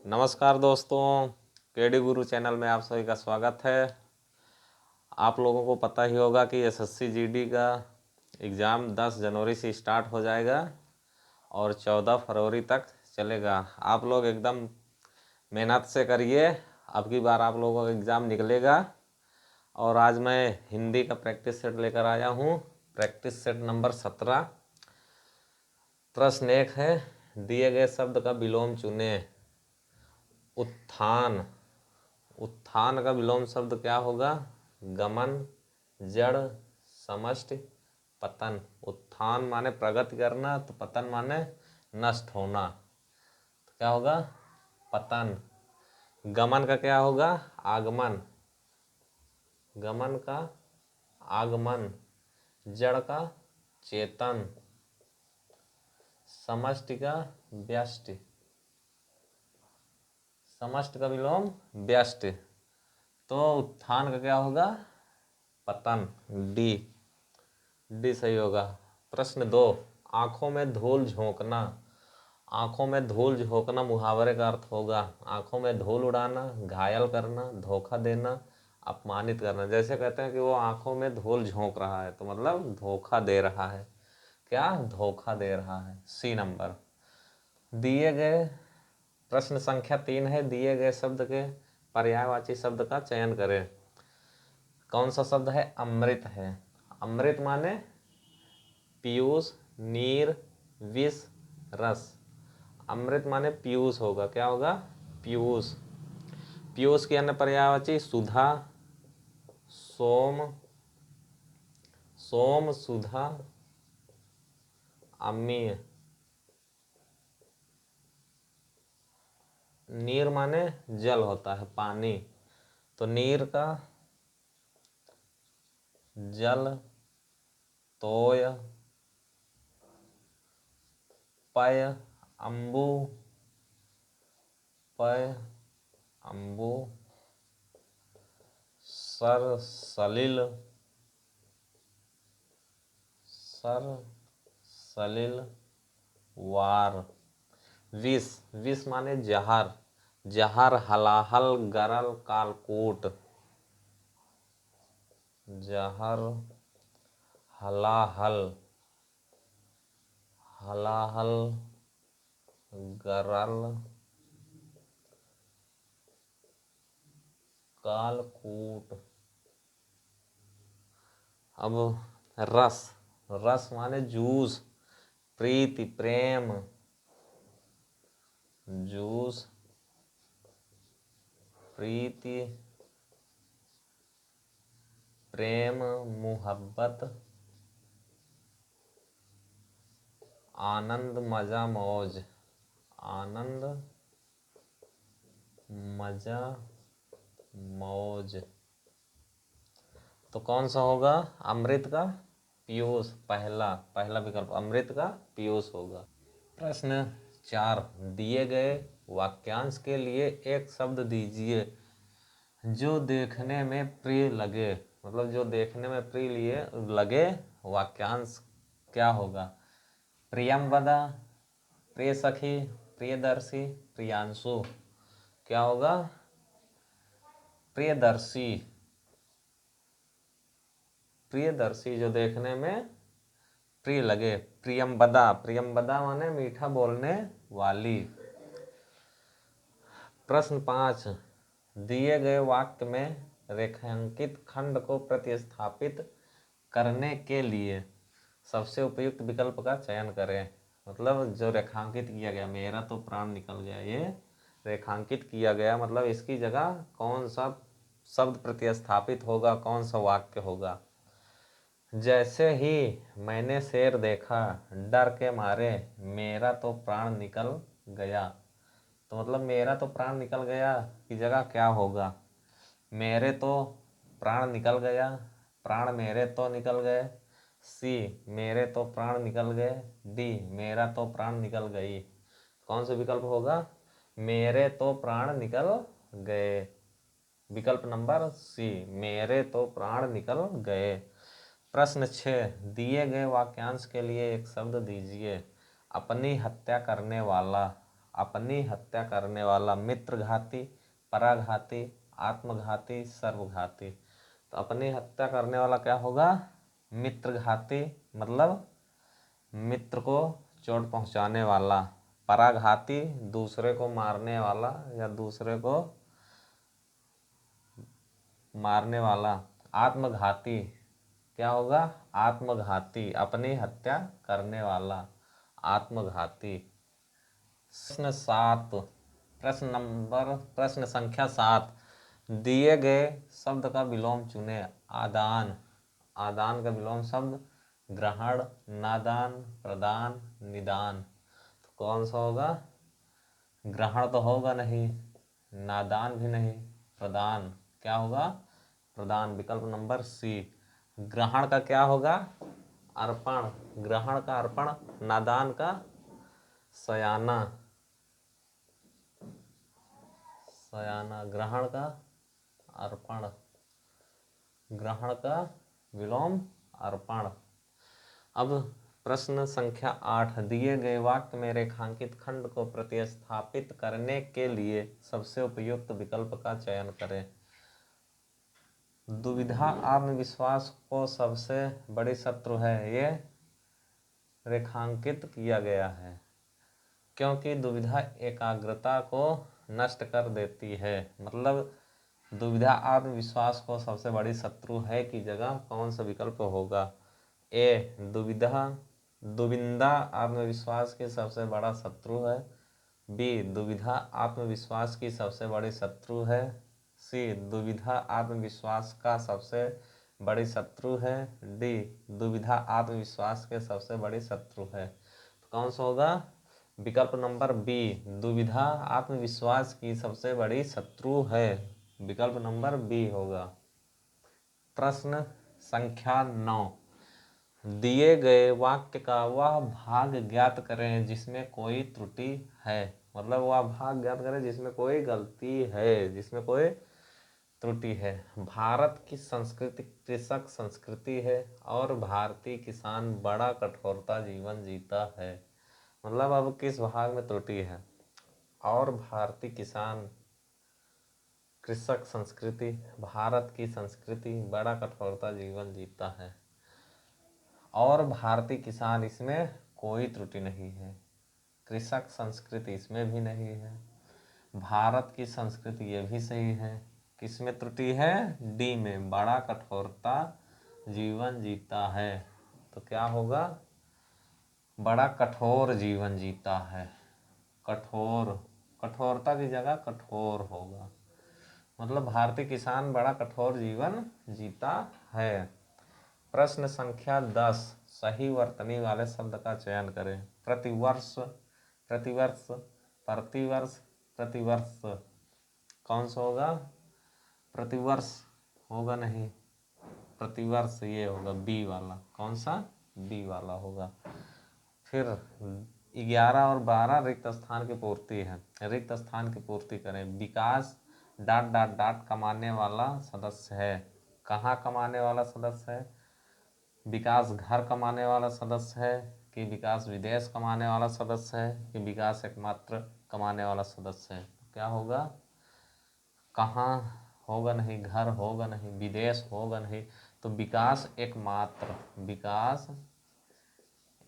नमस्कार दोस्तों, केडी गुरु चैनल में आप सभी का स्वागत है। आप लोगों को पता ही होगा कि एसएससी जीडी का एग्ज़ाम 10 जनवरी से स्टार्ट हो जाएगा और 14 फरवरी तक चलेगा। आप लोग एकदम मेहनत से करिए, अब की बार आप लोगों का एग्ज़ाम निकलेगा। और आज मैं हिंदी का प्रैक्टिस सेट लेकर आया हूँ, प्रैक्टिस सेट नंबर 17। प्रश्न 1 है, दिए गए शब्द का विलोम चुनें। उत्थान, उत्थान का विलोम शब्द क्या होगा? गमन, जड़, समष्टि, पतन। उत्थान माने प्रगति करना, तो पतन माने नष्ट होना, तो क्या होगा? पतन। गमन का क्या होगा? आगमन, गमन का आगमन। जड़ का चेतन, समष्टि का व्यष्टि, समष्टि का विलोम व्यष्टि। तो उत्थान का क्या होगा? पतन। डी सही होगा। प्रश्न 2, आंखों में धूल झोंकना। आंखों में धूल झोंकना मुहावरे का अर्थ होगा आंखों में धूल उड़ाना, घायल करना, धोखा देना, अपमानित करना। जैसे कहते हैं कि वो आंखों में धूल झोंक रहा है, तो मतलब धोखा दे रहा है। क्या? धोखा दे रहा है। C number. दिए गए प्रश्न संख्या 3 है, दिए गए शब्द के पर्यायवाची शब्द का चयन करें। कौन सा शब्द है? अमृत है। अमृत माने पीयूष, नीर, विष, रस। अमृत माने पीयूष होगा। क्या होगा? पीयूष। पीयूष की अन्य पर्यायवाची सुधा, सोम, सुधा, अम्लीय। नीर माने जल होता है, पानी, तो नीर का जल, तोय, पय, अम्बु, पय, अम्बु, सर, सलिल, सर, सलिल, वार। विष, विष माने जहर, जहर, हलाहल, गरल, कालकूट। जहर, हलाहल, हलाहल, गरल, कालकूट। अब रस, रस माने जूस, प्रीति, प्रेम, जूस, प्रीति, प्रेम, मुहब्बत, आनंद, मजा, मौज। आनंद, मजा, मौज। तो कौन सा होगा? अमृत का पीयूष, पहला विकल्प अमृत का पीयूष होगा। प्रश्न 4, दिए गए वाक्यांश के लिए एक शब्द दीजिए जो देखने में प्रिय लगे। मतलब जो देखने में प्रिय लगे, वाक्यांश क्या होगा? प्रियंवदा, प्रिय सखी, प्रियदर्शी, प्रियांशु। क्या होगा? प्रियदर्शी, प्रियदर्शी जो देखने में प्रिय लगे। प्रियंवदा, प्रियंवदा माने मीठा बोलने वाली। प्रश्न 5, दिए गए वाक्य में रेखांकित खंड को प्रतिस्थापित करने के लिए सबसे उपयुक्त विकल्प का चयन करें। मतलब जो रेखांकित किया गया, मेरा तो प्राण निकल गया, ये रेखांकित किया गया, मतलब इसकी जगह कौन सा शब्द प्रतिस्थापित होगा, कौन सा वाक्य होगा? जैसे ही मैंने शेर देखा, डर के मारे मेरा तो प्राण निकल गया। तो मतलब मेरा तो प्राण निकल गया की जगह क्या होगा? मेरे तो प्राण निकल गया, प्राण मेरे तो निकल गए। सी, मेरे तो प्राण निकल गए। डी, मेरा तो प्राण निकल गई। कौन सा विकल्प होगा? मेरे तो प्राण निकल गए। विकल्प नंबर सी, मेरे तो प्राण निकल गए। प्रश्न 6, दिए गए वाक्यांश के लिए एक शब्द दीजिए। अपनी हत्या करने वाला, अपनी हत्या करने वाला, मित्रघाती, पराघाती, आत्मघाती, सर्वघाती। तो अपनी हत्या करने वाला क्या होगा? मित्रघाती, मतलब मित्र को चोट पहुंचाने वाला। पराघाती, दूसरे को मारने वाला या दूसरे को मारने वाला। आत्मघाती क्या होगा? आत्मघाती, अपनी हत्या करने वाला, आत्मघाती। प्रश्न संख्या 7, दिए गए शब्द का विलोम चुने। आदान, आदान का विलोम शब्द ग्रहण, नादान, प्रदान, निदान। तो कौन सा होगा? ग्रहण तो होगा नहीं, नादान भी नहीं, प्रदान क्या होगा? प्रदान, विकल्प नंबर सी। ग्रहण का क्या होगा? अर्पण, ग्रहण का अर्पण, नादान का सयाना, सयाना, ग्रहण का अर्पण, ग्रहण का विलोम अर्पण। अब प्रश्न संख्या 8, दिए गए वाक्य में रेखांकित खंड को प्रतिस्थापित करने के लिए सबसे उपयुक्त विकल्प का चयन करें। दुविधा आत्मविश्वास को सबसे बड़ी शत्रु है, ये रेखांकित किया गया है, क्योंकि दुविधा एकाग्रता को नष्ट कर देती है। मतलब दुविधा आत्मविश्वास को सबसे बड़ी शत्रु है की जगह कौन सा विकल्प होगा? ए, दुविधा आत्मविश्वास की सबसे बड़ा शत्रु है। बी, दुविधा आत्मविश्वास की सबसे बड़ी शत्रु है। सी, दुविधा आत्मविश्वास का सबसे बड़ी शत्रु है। डी, दुविधा आत्मविश्वास के सबसे बड़ी शत्रु है। तो कौन सा होगा? विकल्प नंबर बी, दुविधा आत्मविश्वास की सबसे बड़ी शत्रु है, विकल्प नंबर बी होगा। प्रश्न संख्या 9, दिए गए वाक्य का वह भाग ज्ञात करें जिसमें कोई त्रुटि है। मतलब वह भाग ज्ञात करें जिसमें कोई गलती है, जिसमें कोई त्रुटि है। भारत की संस्कृति कृषक संस्कृति है और भारतीय किसान बड़ा कठोरता जीवन जीता है। मतलब अब किस भाग में त्रुटि है? और भारतीय किसान कृषक संस्कृति, भारत की संस्कृति बड़ा कठोरता जीवन जीता है, और भारतीय किसान इसमें कोई त्रुटि नहीं है। कृषक संस्कृति इसमें भी नहीं है, भारत की संस्कृति ये भी सही है। किसमें त्रुटि है? डी में, बड़ा कठोरता जीवन जीता है। तो क्या होगा? बड़ा कठोर जीवन जीता है। कठोर, कठोरता की जगह कठोर होगा। मतलब भारतीय किसान बड़ा कठोर जीवन जीता है। प्रश्न संख्या 10, सही वर्तनी वाले शब्द का चयन करें। प्रतिवर्ष, प्रतिवर्ष, प्रतिवर्ष, प्रतिवर्ष। कौन सा होगा? प्रतिवर्ष होगा नहीं, प्रतिवर्ष ये होगा बी वाला। कौन सा? बी वाला होगा। फिर 11 और 12 रिक्त स्थान की पूर्ति है। रिक्त स्थान की पूर्ति करें। विकास डाट डाट डाट कमाने वाला सदस्य है। कहाँ कमाने वाला सदस्य है? विकास घर कमाने वाला सदस्य है कि विकास विदेश कमाने वाला सदस्य है कि विकास एकमात्र कमाने वाला सदस्य है? क्या होगा? कहाँ होगा नहीं, घर होगा नहीं, विदेश होगा नहीं, तो विकास एकमात्र, विकास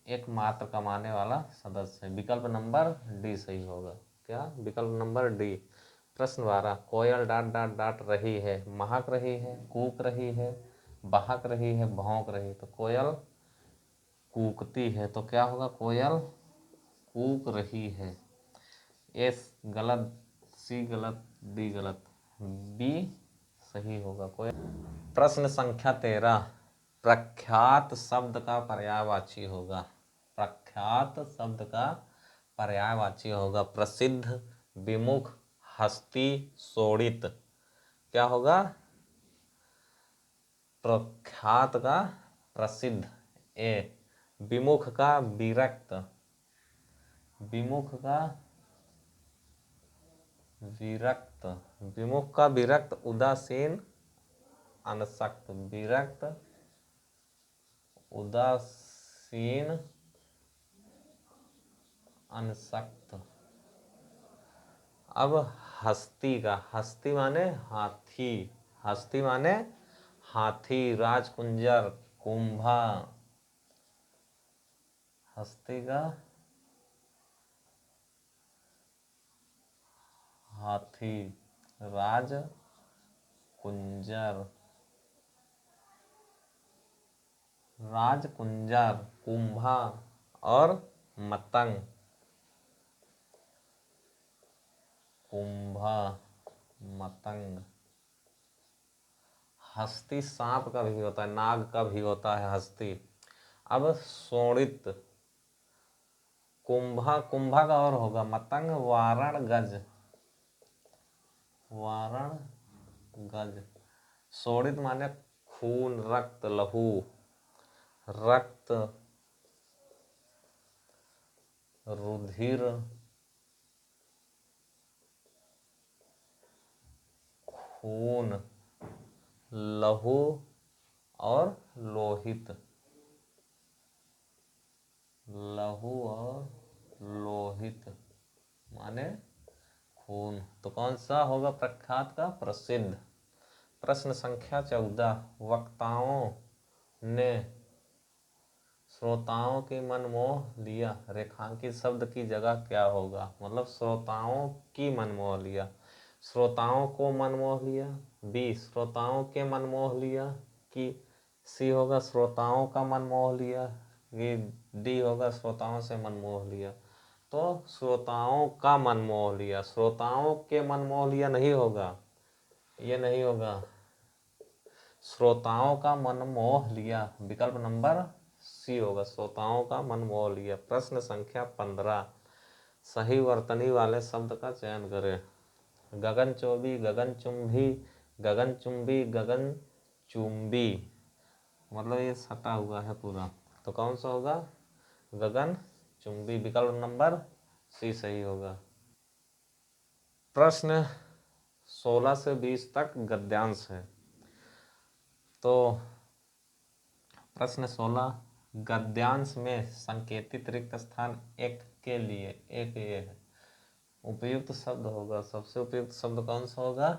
एकमात्र कमाने वाला सदस्य है। विकल्प नंबर डी सही होगा। क्या? विकल्प नंबर डी। प्रश्न 12, कोयल डाट डाट डाट रही है, महक रही है, कूक रही है, बहक रही है, भौंक रही है। तो कोयल कूकती है, तो क्या होगा? कोयल कूक रही है। ए गलत, सी गलत, डी गलत, बी सही होगा। कोयल। प्रश्न संख्या 13, प्रख्यात शब्द का पर्यायवाची होगा। प्रख्यात शब्द का पर्यायवाची होगा। प्रसिद्ध, विमुख, हस्ती, शोणित। क्या होगा? प्रख्यात का प्रसिद्ध। ए, विमुख का विरक्त, विमुख का विरक्त, विमुख का विरक्त, उदासीन, अनशक्त, विरक्त, उदासीन, अनशक्त। अब हस्ती माने हाथी, हस्ती माने हाथी, राजकुंजर, कुंभा, हस्ती का हाथी, राजकुंजर, कुंभा और मतंग, कुंभा, मतंग। हस्ती सांप का भी होता है, नाग का भी होता है हस्ती। अब शोणित, कुंभा का और होगा मतंग, वारण गज, वारण गज। शोणित माने खून, रक्त, लहू, रक्त, रुधिर, खून, लहू और लोहित, लहू और लोहित माने खून। तो कौन सा होगा प्रख्यात का? प्रसिद्ध। प्रश्न संख्या 14, वक्ताओं ने श्रोताओं की मन मोह लिया, रेखांकित शब्द की जगह क्या होगा? मतलब श्रोताओं की मन मोह लिया, श्रोताओं को मन मोह लिया, बी श्रोताओं के मन मोह लिया, कि सी होगा श्रोताओं का मन मोह लिया, ये डी होगा श्रोताओं से मन मोह लिया। तो श्रोताओं का मन मोह लिया, श्रोताओं के मन मोह लिया नहीं होगा, ये नहीं होगा, श्रोताओं का मन मोह लिया, विकल्प नंबर सी होगा, श्रोताओं का मन मोह लिया। प्रश्न संख्या 15, सही वर्तनी वाले शब्द का चयन करें। गगनचौबी, गगनचुंबी, गगनचुंबी, गगनचुंबी, मतलब ये सटा हुआ है पूरा, तो कौन सा होगा? गगनचुंबी, विकल्प नंबर सी सही होगा। प्रश्न 16 से 20 तक गद्यांश है। तो प्रश्न 16, गद्यांश में संकेतित रिक्त स्थान एक के लिए एक ये है, उपयुक्त शब्द होगा। सबसे उपयुक्त शब्द कौन सा होगा?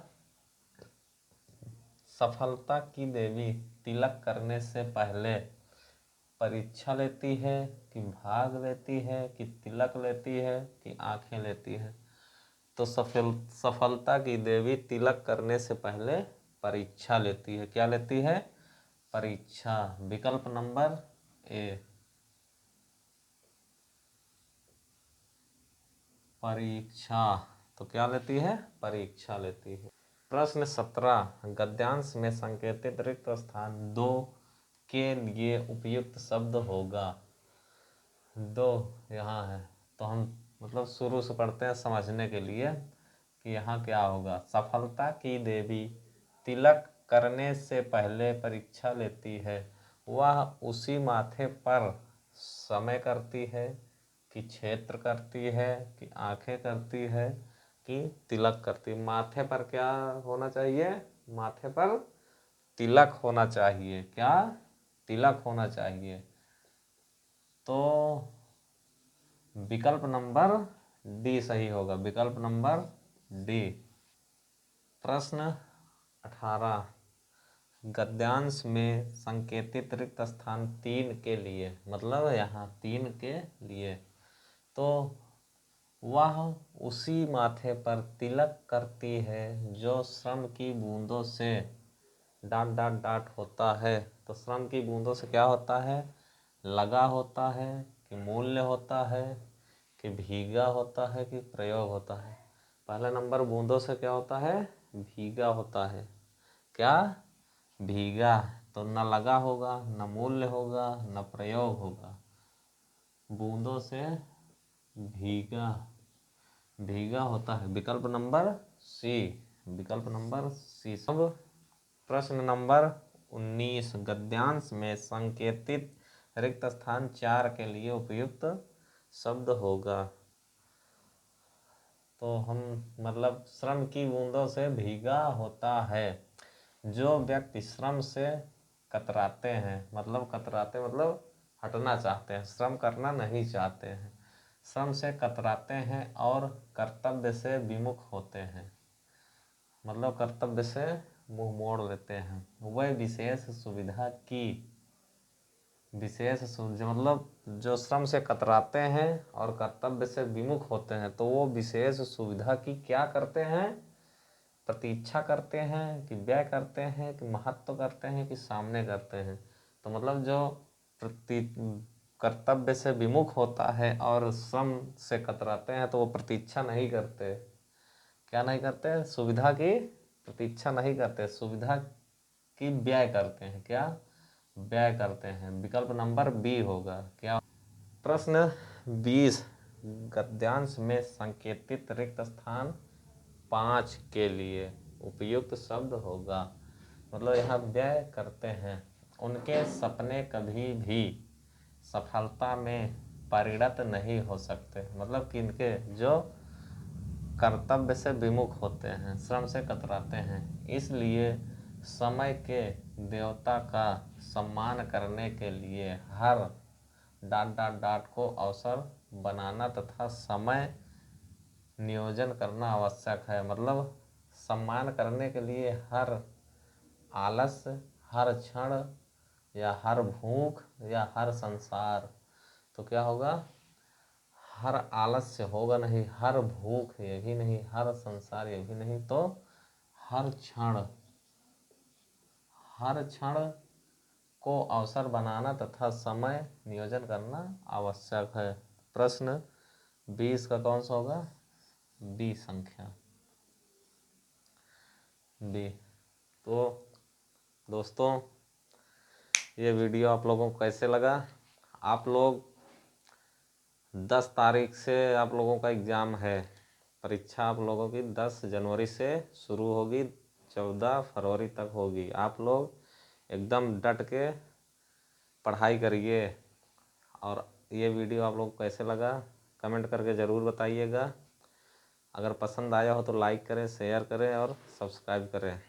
सफलता की देवी तिलक करने से पहले परीक्षा लेती है कि भाग लेती है कि तिलक लेती है कि आंखें लेती है? तो सफलता की देवी तिलक करने से पहले परीक्षा लेती है। क्या लेती है? परीक्षा, विकल्प नंबर ए, परीक्षा। तो क्या लेती है? परीक्षा लेती है। प्रश्न 17, गद्यांश में संकेतित रिक्त स्थान 2 के लिए उपयुक्त शब्द होगा। 2 यहाँ है, तो हम मतलब शुरू से पढ़ते हैं समझने के लिए कि यहाँ क्या होगा। सफलता की देवी तिलक करने से पहले परीक्षा लेती है, वह उसी माथे पर समय करती है कि क्षेत्र करती है कि आंखें करती है कि तिलक करती है? माथे पर क्या होना चाहिए? माथे पर तिलक होना चाहिए। क्या? तिलक होना चाहिए। तो विकल्प नंबर डी सही होगा, विकल्प नंबर डी। प्रश्न 18, गद्यांश में संकेतित रिक्त स्थान 3 के लिए, मतलब यहाँ 3 के लिए, तो वह उसी माथे पर तिलक करती है जो श्रम की बूंदों से डाट डाट डाट होता है। तो श्रम की बूंदों से क्या होता है? लगा होता है कि मूल्य होता है कि भीगा होता है कि प्रयोग होता है? पहला नंबर बूंदों से क्या होता है? भीगा होता है। क्या? भीगा। तो न लगा होगा, न मूल्य होगा, न प्रयोग होगा। बूंदों से भीगा, भीगा होता है, विकल्प नंबर सी, विकल्प नंबर सी। सब प्रश्न नंबर 19, गद्यांश में संकेतित रिक्त स्थान 4 के लिए उपयुक्त शब्द होगा। तो हम मतलब श्रम की बूंदों से भीगा होता है, जो व्यक्ति श्रम से कतराते हैं, मतलब कतराते मतलब हटना चाहते हैं, श्रम करना नहीं चाहते हैं। श्रम से कतराते हैं और कर्तव्य से विमुख होते हैं, मतलब कर्तव्य से मुंह मोड़ लेते हैं। वह मतलब जो श्रम से कतराते हैं और कर्तव्य से विमुख होते हैं, तो वो विशेष सुविधा की क्या करते हैं? प्रतीक्षा करते हैं, कि व्यय करते हैं, कि महत्व करते हैं, कि सामने करते हैं। तो मतलब जो कर्तव्य से विमुख होता है और श्रम से कतराते हैं, तो वो प्रतीक्षा नहीं करते। क्या नहीं करते? सुविधा की प्रतीक्षा नहीं करते, सुविधा की व्यय करते हैं। क्या? व्यय करते हैं। विकल्प नंबर बी होगा। क्या? प्रश्न 20 गद्यांश में संकेतित रिक्त स्थान 5 के लिए उपयुक्त शब्द होगा। मतलब यहाँ व्यय करते हैं, उनके सपने कभी भी सफलता में परिणत नहीं हो सकते। मतलब कि इनके जो कर्तव्य से विमुख होते हैं, श्रम से कतराते हैं, इसलिए समय के देवता का सम्मान करने के लिए हर ... को अवसर बनाना तथा समय नियोजन करना आवश्यक है। मतलब सम्मान करने के लिए हर आलस्य, हर क्षण या हर भूख या हर संसार, तो क्या होगा? हर आलस्य होगा नहीं, हर भूख ये भी नहीं, हर संसार ये भी नहीं, तो हर क्षण को अवसर बनाना तथा समय नियोजन करना आवश्यक है। प्रश्न 20 का कौन सा होगा? बी संख्या, बी। तो दोस्तों, ये वीडियो आप लोगों को कैसे लगा? आप लोग 10 तारीख से आप लोगों का एग्ज़ाम है, परीक्षा आप लोगों की 10 जनवरी से शुरू होगी, 14 फरवरी तक होगी। आप लोग एकदम डट के पढ़ाई करिए। और ये वीडियो आप लोग को कैसे लगा कमेंट करके ज़रूर बताइएगा। अगर पसंद आया हो तो लाइक करें, शेयर करें और सब्सक्राइब करें।